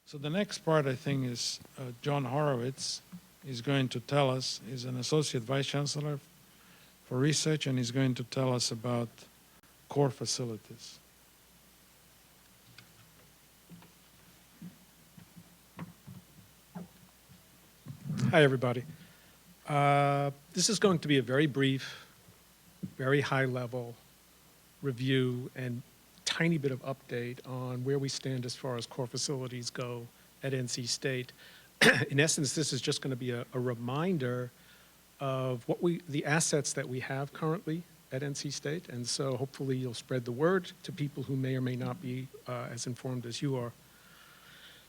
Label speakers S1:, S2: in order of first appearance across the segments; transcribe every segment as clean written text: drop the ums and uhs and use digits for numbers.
S1: So the next part, I think, is John Horowitz is going to tell us. He's an associate vice chancellor for research, and he's going to tell us about core facilities.
S2: Hi, everybody. This is going to be a very brief, very high-level review and tiny bit of update on where we stand as far as core facilities go at NC State. In essence, this is just going to be a reminder of the assets that we have currently at NC State, and so hopefully you'll spread the word to people who may or may not be as informed as you are.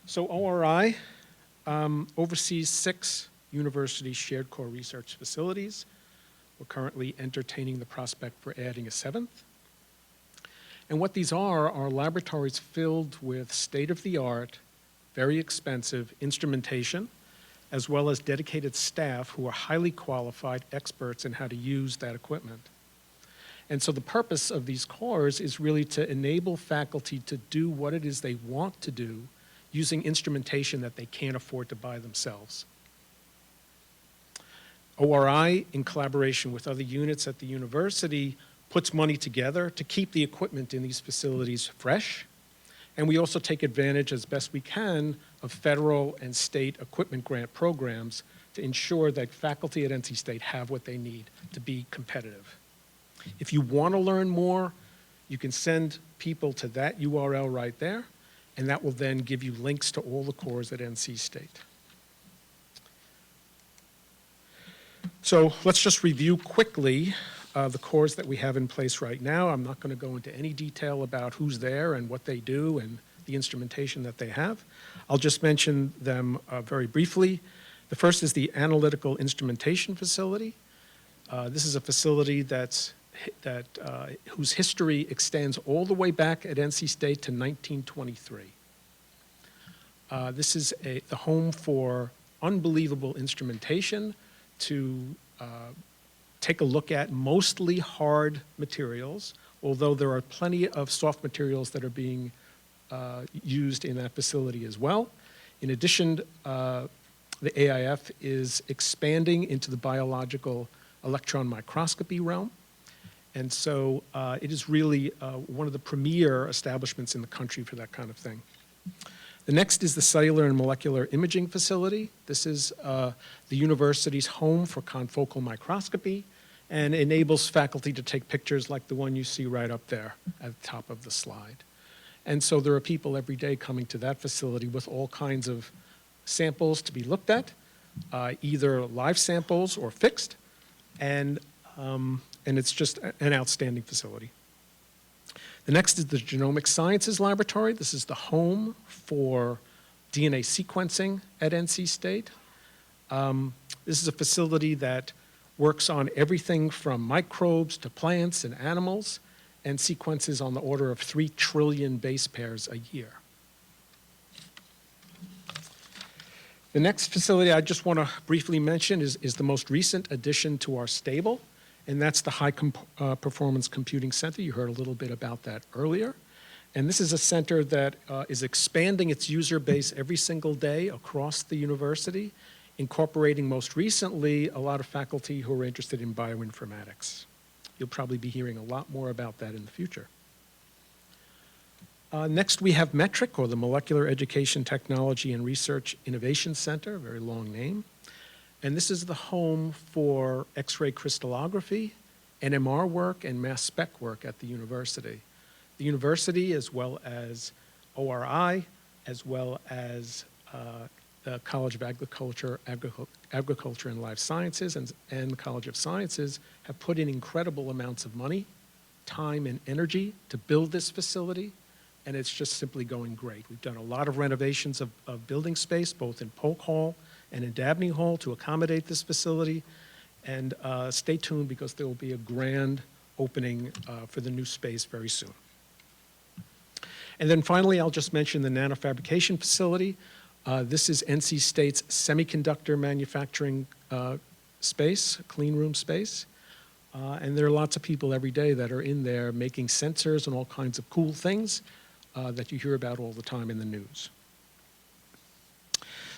S2: So ORI oversees 6 university shared core research facilities. We're currently entertaining the prospect for adding a 7th. And what these are laboratories filled with state-of-the-art, very expensive instrumentation, as well as dedicated staff who are highly qualified experts in how to use that equipment. And so the purpose of these cores is really to enable faculty to do what it is they want to do using instrumentation that they can't afford to buy themselves. ORI, in collaboration with other units at the university, puts money together to keep the equipment in these facilities fresh. And we also take advantage as best we can of federal and state equipment grant programs to ensure that faculty at NC State have what they need to be competitive. If you want to learn more, you can send people to that URL right there, and that will then give you links to all the cores at NC State. So let's just review quickly the cores that we have in place right now. I'm not going to go into any detail about who's there and what they do and the instrumentation that they have. I'll just mention them very briefly. The first is the Analytical Instrumentation Facility. This is a facility whose history extends all the way back at NC State to 1923. This is the home for unbelievable instrumentation to take a look at mostly hard materials, although there are plenty of soft materials that are being used in that facility as well. In addition, the AIF is expanding into the biological electron microscopy realm. And so it is really one of the premier establishments in the country for that kind of thing. The next is the Cellular and Molecular Imaging Facility. This is the university's home for confocal microscopy and enables faculty to take pictures like the one you see right up there at the top of the slide. And so there are people every day coming to that facility with all kinds of samples to be looked at, either live samples or fixed, and it's just an outstanding facility. The next is the Genomic Sciences Laboratory. This is the home for DNA sequencing at NC State. This is a facility that works on everything from microbes to plants and animals and sequences on the order of 3 trillion base pairs a year. The next facility I just want to briefly mention is the most recent addition to our stable, and that's the High Performance Computing Center. You heard a little bit about that earlier. And this is a center that is expanding its user base every single day across the university, incorporating most recently a lot of faculty who are interested in bioinformatics. You'll probably be hearing a lot more about that in the future. Next, we have METRIC, or the Molecular Education Technology and Research Innovation Center, a very long name. And this is the home for X-ray crystallography, NMR work, and mass spec work at the university. The university, as well as ORI, as well as the College of Agriculture and Life Sciences, and the College of Sciences, have put in incredible amounts of money, time, and energy to build this facility, and it's just simply going great. We've done a lot of renovations of building space, both in Polk Hall and in Dabney Hall, to accommodate this facility. And stay tuned, because there will be a grand opening for the new space very soon. And then finally, I'll just mention the nanofabrication facility. This is NC State's semiconductor manufacturing space, clean room space. And there are lots of people every day that are in there making sensors and all kinds of cool things that you hear about all the time in the news.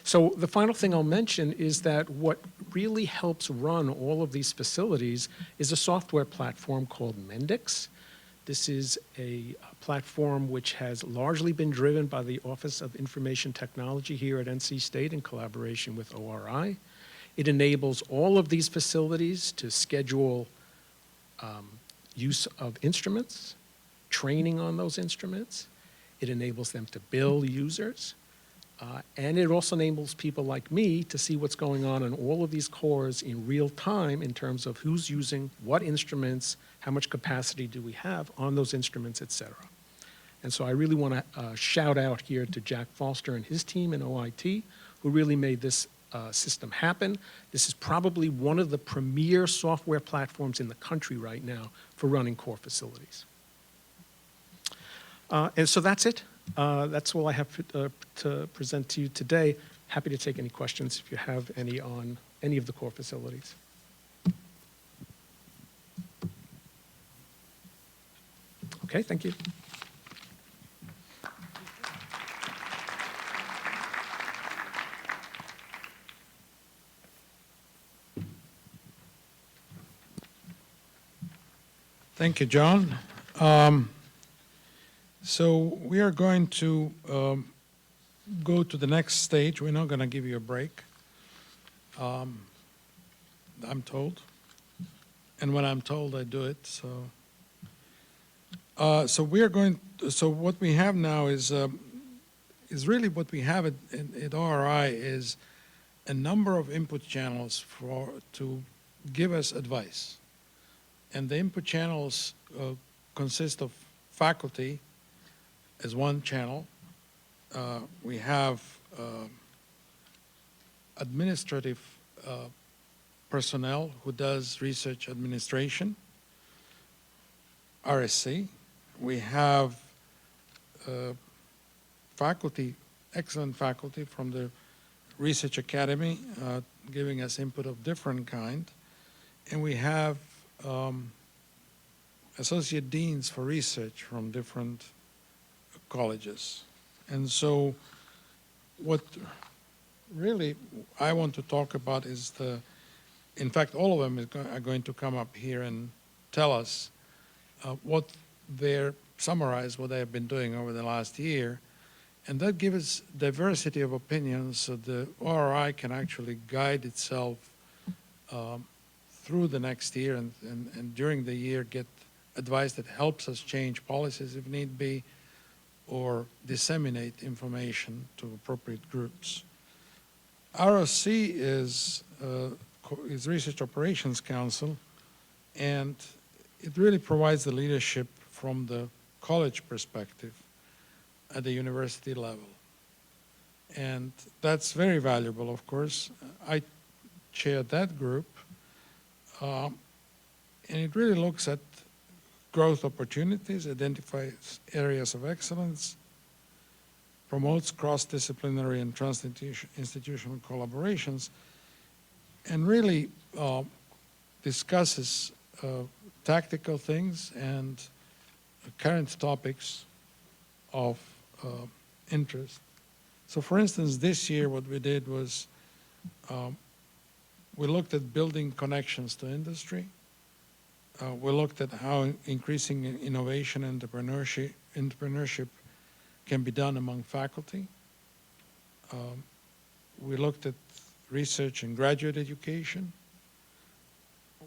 S2: So the final thing I'll mention is that what really helps run all of these facilities is a software platform called Mendix. This is a platform which has largely been driven by the Office of Information Technology here at NC State in collaboration with ORI. It enables all of these facilities to schedule use of instruments, training on those instruments. It enables them to bill users. And it also enables people like me to see what's going on in all of these cores in real time in terms of who's using what instruments, how much capacity do we have on those instruments, et cetera. And so I really want to shout out here to Jack Foster and his team in OIT, who really made this system happen. This is probably one of the premier software platforms in the country right now for running core facilities. And so that's it. That's all I have to present to you today. Happy to take any questions if you have any on any of the core facilities. Okay, thank you.
S1: Thank you, John. So we are going to go to the next stage. We're not going to give you a break, I'm told. And when I'm told, I do it. So we are going. So what we have now is really what we have at ORI is a number of input channels to give us advice, and the input channels consist of faculty as one channel. We have administrative personnel who does research administration, RSC. We have faculty, excellent faculty from the Research Academy giving us input of different kind. And we have associate deans for research from different colleges. And so what really I want to talk about is in fact, all of them are going to come up here and tell us summarize what they have been doing over the last year. And that gives diversity of opinions so the ORI can actually guide itself through the next year and during the year get advice that helps us change policies if need be, or disseminate information to appropriate groups. ROC is Research Operations Council, and it really provides the leadership from the college perspective at the university level. And that's very valuable, of course. I chair that group, and it really looks at growth opportunities, identifies areas of excellence, promotes cross-disciplinary and trans-institutional collaborations, and really discusses tactical things and current topics of interest. So for instance, this year what we did was we looked at building connections to industry. We looked at how increasing innovation and entrepreneurship can be done among faculty. We looked at research and graduate education.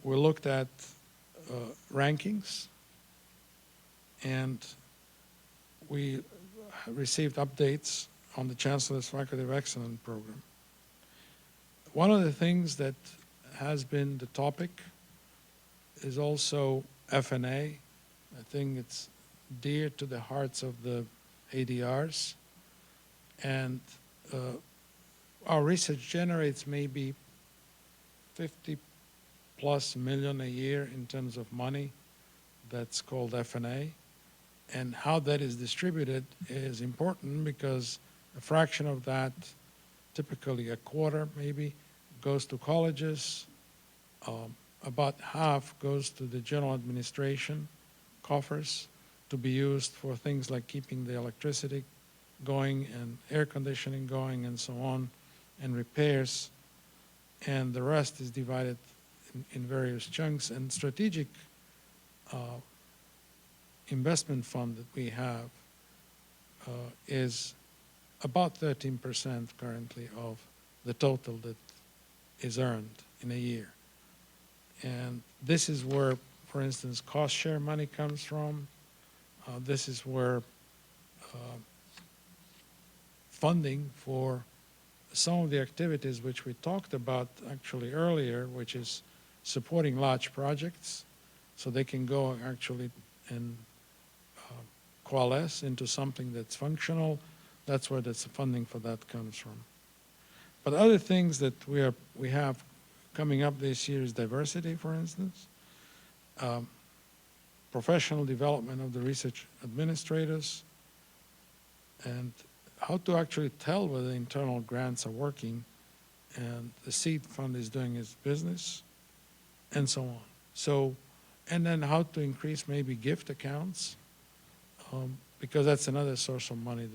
S1: We looked at rankings, and we received updates on the Chancellor's Faculty of Excellence program. One of the things that has been the topic is also F&A. I think it's dear to the hearts of the ADRs. And our research generates maybe 50+ million a year in terms of money. That's called F&A. And how that is distributed is important because a fraction of that, typically a quarter maybe, goes to colleges. About half goes to the general administration coffers to be used for things like keeping the electricity going and air conditioning going and so on, and repairs, and the rest is divided in various chunks. And strategic investment fund that we have is about 13% currently of the total that is earned in a year. And this is where, for instance, cost share money comes from. This is where funding for some of the activities which we talked about actually earlier, which is supporting large projects so they can go actually and coalesce into something that's functional. That's where the funding for that comes from. But other things that we have coming up this year is diversity, for instance, professional development of the research administrators, and how to actually tell whether internal grants are working and the seed fund is doing its business, and so on. So, and then how to increase maybe gift accounts, because that's another source of money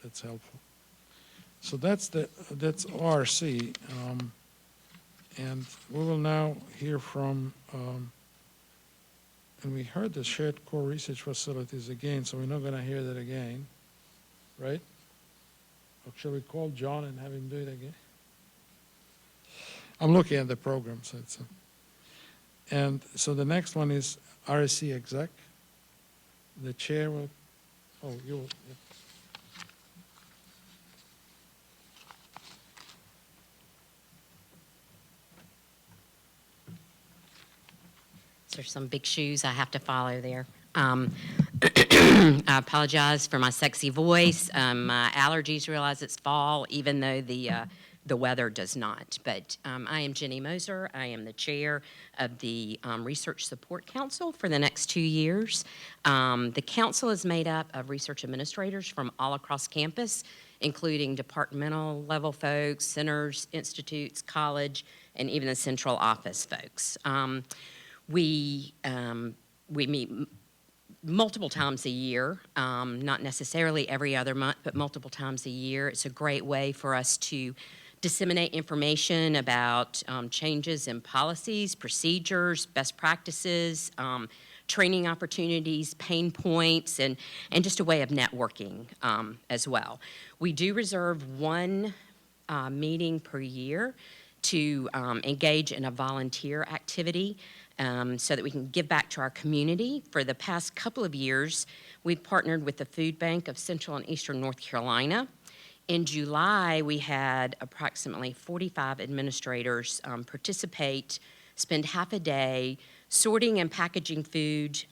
S1: that's helpful. So that's ORC, and we will now hear from, and we heard the shared core research facilities again, so we're not going to hear that again, right? Or shall we call John and have him do it again? I'm looking at the program, so it's and so the next one is RSC exec. The chair will, oh, you will. Yeah.
S3: There's some big shoes I have to follow there. I apologize for my sexy voice. My allergies realize it's fall, even though the weather does not. But I am Jenny Moser. I am the chair of the Research Support Council for the next 2 years. The council is made up of research administrators from all across campus, including departmental level folks, centers, institutes, college, and even the central office folks. We meet multiple times a year, not necessarily every other month, but multiple times a year. It's a great way for us to disseminate information about changes in policies, procedures, best practices, training opportunities, pain points, and just a way of networking as well. We do reserve one meeting per year to engage in a volunteer activity so that we can give back to our community. For the past couple of years, we've partnered with the Food Bank of Central and Eastern North Carolina. In July, we had approximately 45 administrators participate, spend half a day sorting and packaging food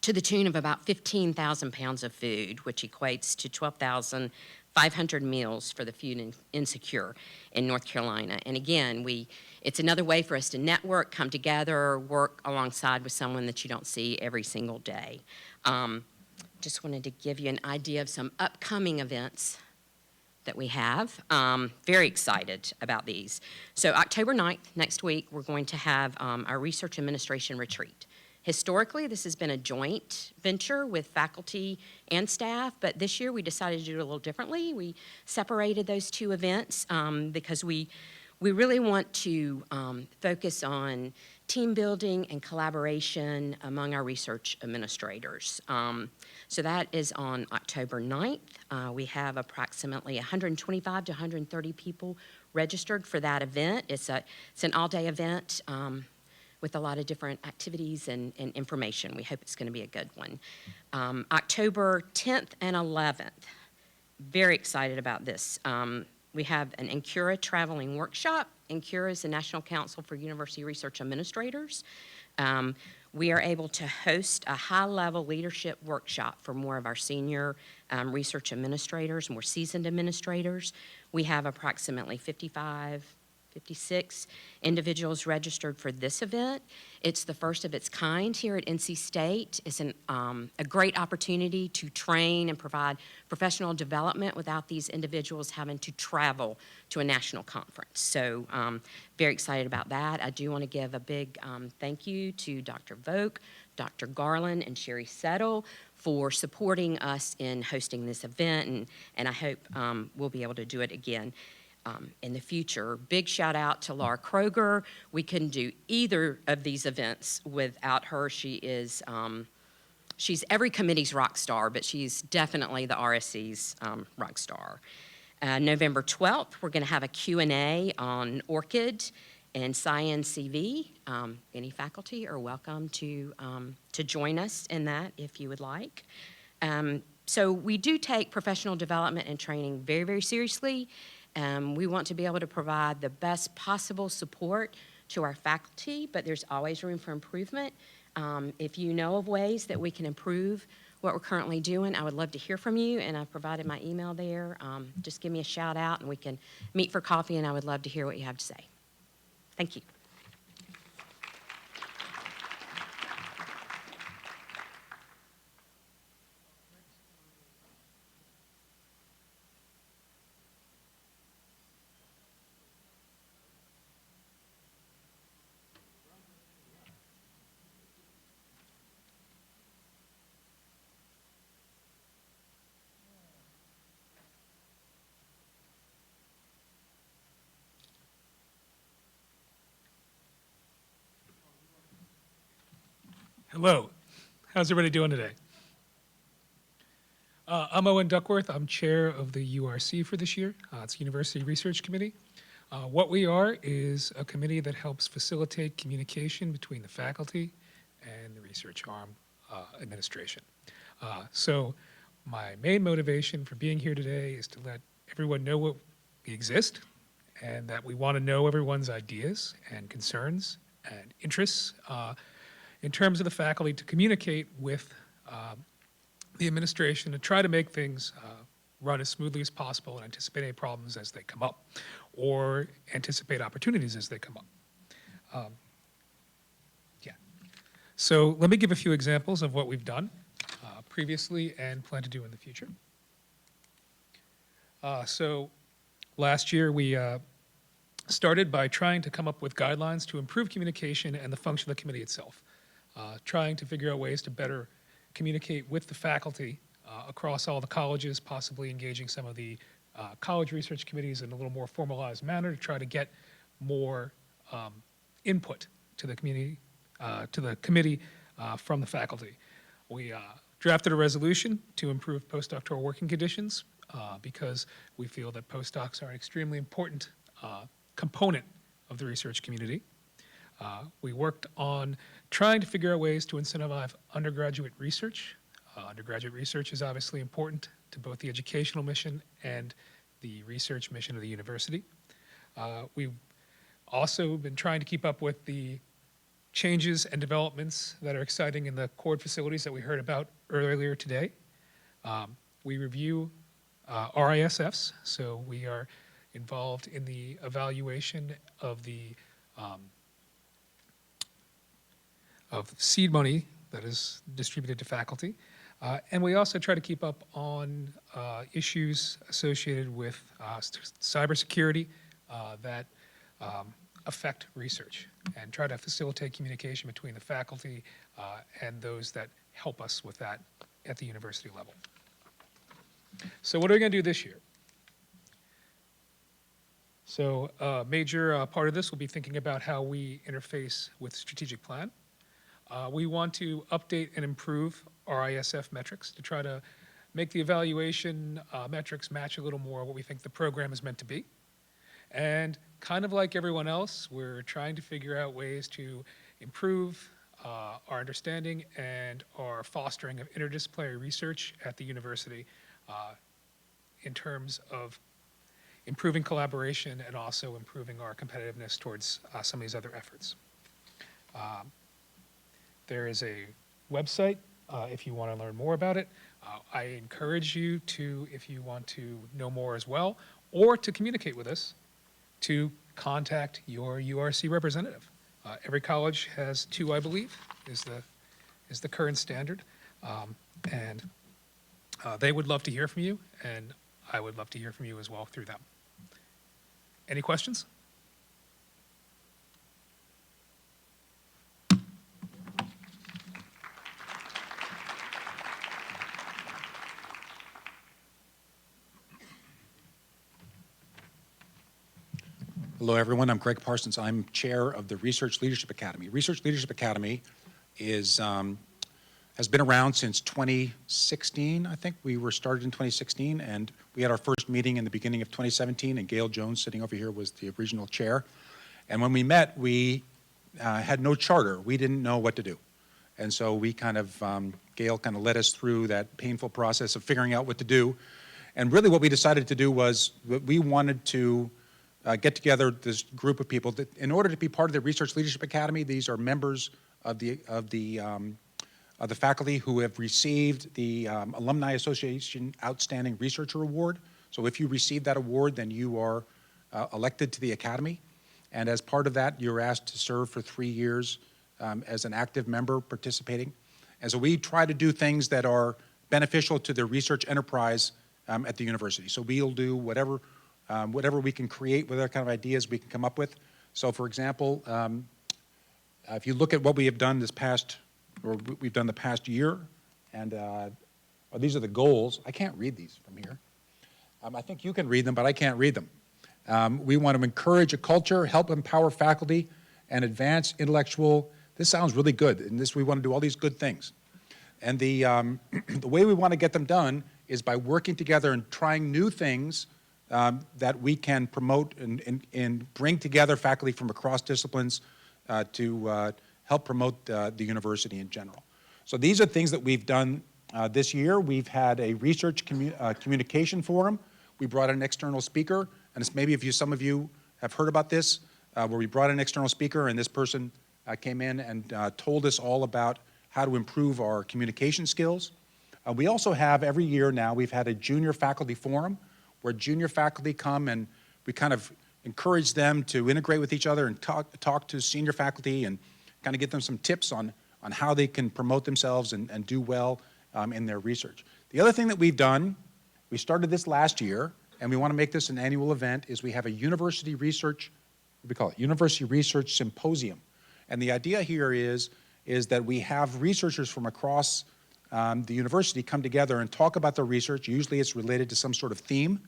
S3: to the tune of about 15,000 pounds of food, which equates to 12,500 meals for the food insecure in North Carolina. And again, it's another way for us to network, come together, work alongside with someone that you don't see every single day. Just wanted to give you an idea of some upcoming events that we have. Very excited about these. So October 9th, next week, we're going to have our research administration retreat. Historically, this has been a joint venture with faculty and staff, but this year we decided to do it a little differently. We separated those two events because we really want to focus on team building and collaboration among our research administrators. So that is on October 9th. We have approximately 125 to 130 people registered for that event. It's an all-day event with a lot of different activities and information. We hope it's going to be a good one. October 10th and 11th, very excited about this. We have an NCURA traveling workshop. NCURA is the National Council for University Research Administrators. We are able to host a high-level leadership workshop for more of our senior research administrators, more seasoned administrators. We have approximately 56 individuals registered for this event. It's the first of its kind here at NC State. It's a great opportunity to train and provide professional development without these individuals having to travel to a national conference. So very excited about that. I do want to give a big thank you to Dr. Vogt, Dr. Garland, and Sherry Settle for supporting us in hosting this event, and I hope we'll be able to do it again. in the future. Big shout out to Laura Kroger. We couldn't do either of these events without her. She's every committee's rock star, but she's definitely the RSC's rock star. November 12th, we're going to have a Q&A on ORCID and ScienceCV. Any faculty are welcome to join us in that if you would like. So we do take professional development and training very, very seriously. We want to be able to provide the best possible support to our faculty, but there's always room for improvement. If you know of ways that we can improve what we're currently doing, I would love to hear from you, and I've provided my email there. Just give me a shout out, and we can meet for coffee, and I would love to hear what you have to say. Thank you.
S4: Hello. How's everybody doing today? I'm Owen Duckworth. I'm chair of the URC for this year. It's University Research Committee. What we are is a committee that helps facilitate communication between the faculty and the research arm administration. So my main motivation for being here today is to let everyone know what we exist and that we want to know everyone's ideas and concerns and interests in terms of the faculty to communicate with the administration to try to make things run as smoothly as possible and anticipate any problems as they come up or anticipate opportunities as they come up. Yeah. So let me give a few examples of what we've done previously and plan to do in the future. So last year we started by trying to come up with guidelines to improve communication and the function of the committee itself. Trying to figure out ways to better communicate with the faculty across all the colleges, possibly engaging some of the college research committees in a little more formalized manner to try to get more input to the community, to the committee from the faculty. We drafted a resolution to improve postdoctoral working conditions because we feel that postdocs are an extremely important component of the research community. We worked on trying to figure out ways to incentivize undergraduate research. Undergraduate research is obviously important to both the educational mission and the research mission of the university. We've also been trying to keep up with the changes and developments that are exciting in the cord facilities that we heard about earlier today. We review RISFs, so we are involved in the evaluation of the seed money that is distributed to faculty. And we also try to keep up on issues associated with cybersecurity that affect research and try to facilitate communication between the faculty and those that help us with that at the university level. So what are we going to do this year? So a major part of this will be thinking about how we interface with strategic plan. We want to update and improve our ISF metrics to try to make the evaluation metrics match a little more what we think the program is meant to be. And kind of like everyone else, we're trying to figure out ways to improve our understanding and our fostering of interdisciplinary research at the university in terms of improving collaboration and also improving our competitiveness towards some of these other efforts. There is a website if you want to learn more about it. I encourage you to, if you want to know more as well, or to communicate with us, to contact your URC representative. Every college has 2, I believe, is the current standard. And they would love to hear from you, and I would love to hear from you as well through them. Any questions?
S5: Hello, everyone. I'm Greg Parsons. I'm chair of the Research Leadership Academy. Research Leadership Academy is has been around since 2016. I think we were started in 2016, and we had our first meeting in the beginning of 2017, and Gail Jones, sitting over here, was the original chair. And when we met, we had no charter. We didn't know what to do. And so we kind of, Gail kind of led us through that painful process of figuring out what to do. And really what we decided to do was we wanted to get together this group of people that, in order to be part of the Research Leadership Academy, these are members of the faculty who have received the Alumni Association Outstanding Researcher Award. So if you receive that award, then you are elected to the Academy. And as part of that, you're asked to serve for 3 years as an active member participating. And so we try to do things that are beneficial to the research enterprise at the university. So we'll do whatever we can create, whatever kind of ideas we can come up with. So for example, if you look at what we have done this past, or we've done the past year, and these are the goals. I can't read these from here. I think you can read them, but I can't read them. We want to encourage a culture, help empower faculty, and advance intellectual. This sounds really good, and we want to do all these good things. And the way we want to get them done is by working together and trying new things that we can promote and bring together faculty from across disciplines to help promote the university in general. So these are things that we've done this year. We've had a research communication forum. We brought an external speaker, and it's maybe some of you have heard about this, where we brought an external speaker, and this person came in and told us all about how to improve our communication skills. We also have, every year now, we've had a junior faculty forum where junior faculty come and we kind of encourage them to integrate with each other and talk to senior faculty and kind of give them some tips on how they can promote themselves and do well in their research. The other thing that we've done, we started this last year, and we want to make this an annual event, is we have a university research, what do we call it? University Research Symposium. And the idea here is that we have researchers from across the university come together and talk about their research. Usually it's related to some sort of theme.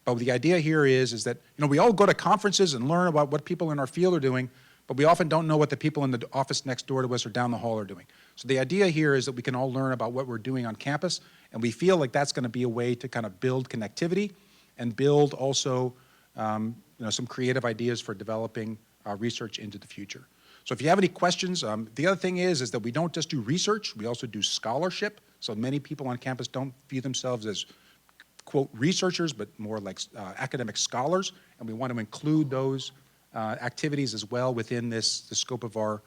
S5: But the idea here is that, we all go to conferences and learn about what people in our field are doing, but we often don't know what the people in the office next door to us or down the hall are doing. So the idea here is that we can all learn about what we're doing on campus, and we feel like that's going to be a way to kind of build connectivity and build also some creative ideas for developing research into the future. So if you have any questions, the other thing is that we don't just do research, we also do scholarship. So many people on campus don't view themselves as, quote, researchers, but more like academic scholars, and we want to include those activities as well within the scope of our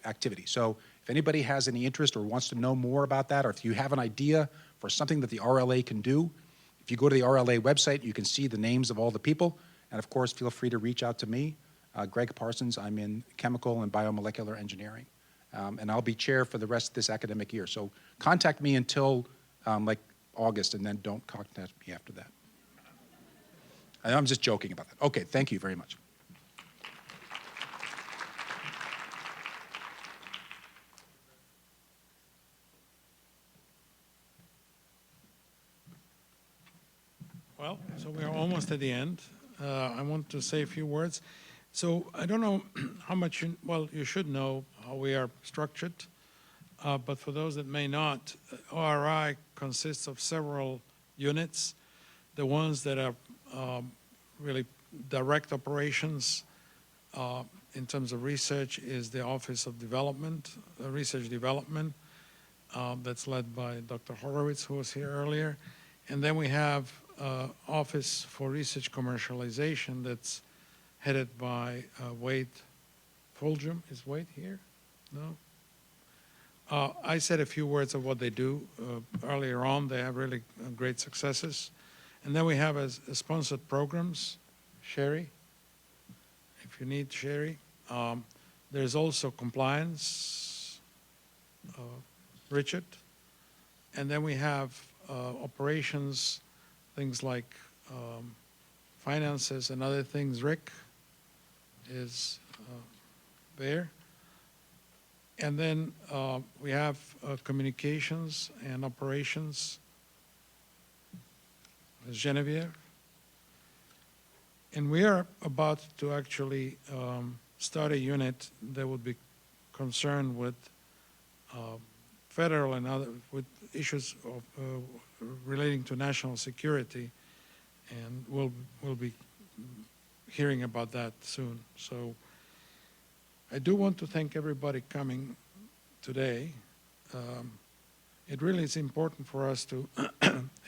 S5: activity. So if anybody has any interest or wants to know more about that, or if you have an idea for something that the RLA can do, if you go to the RLA website, you can see the names of all the people, and of course, feel free to reach out to me. Greg Parsons, I'm in chemical and biomolecular engineering, and I'll be chair for the rest of this academic year. So contact me until like August, and then don't contact me after that. I'm just joking about that. Okay, thank you very much.
S1: Well, so we are almost at the end. I want to say a few words. So I don't know how much, you should know how we are structured, but for those that may not, ORI consists of several units. The ones that are really direct operations in terms of research is the Office of Development, Research Development, that's led by Dr. Horowitz, who was here earlier. And then we have Office for Research Commercialization that's headed by Wade Fulghum. Is Wade here? No? I said a few words of what they do earlier on. They have really great successes. And then we have sponsored programs. Sherry, if you need Sherry. There's also compliance, Richard. And then we have operations, things like finances and other things. Rick is there. And then we have communications and operations. Genevieve. And we are about to actually start a unit that would be concerned with federal and other with issues of, relating to national security, and we'll be hearing about that soon. So I do want to thank everybody coming today. It really is important for us to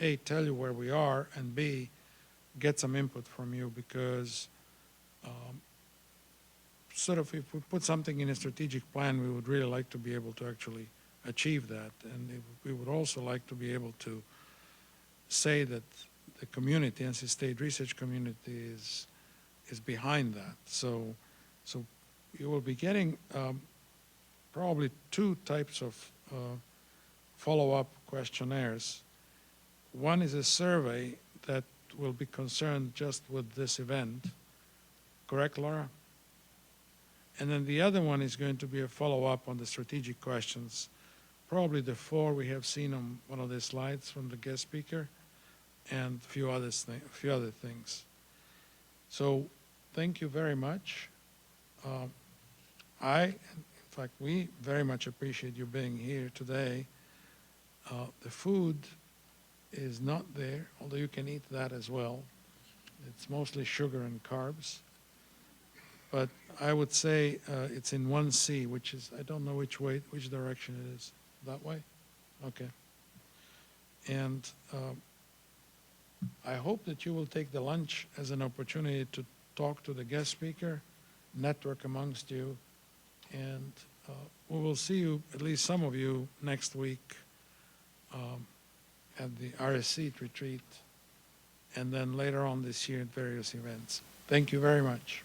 S1: A, tell you where we are, and B, get some input from you, because sort of if we put something in a strategic plan, we would really like to be able to actually achieve that. And we would also like to be able to say that the community, NC State research community, is behind that. So you will be getting probably two types of follow-up questionnaires. One is a survey that will be concerned just with this event. Correct, Laura? And then the other one is going to be a follow-up on the strategic questions, probably the four we have seen on one of the slides from the guest speaker, and a few other things. So thank you very much. In fact, we very much appreciate you being here today. The food is not there, although you can eat that as well. It's mostly sugar and carbs. But I would say it's in 1C, which is, I don't know which direction it is. That way? Okay. And I hope that you will take the lunch as an opportunity to talk to the guest speaker, network amongst you, and we will see you, at least some of you, next week at the RSC retreat, and then later on this year at various events. Thank you very much.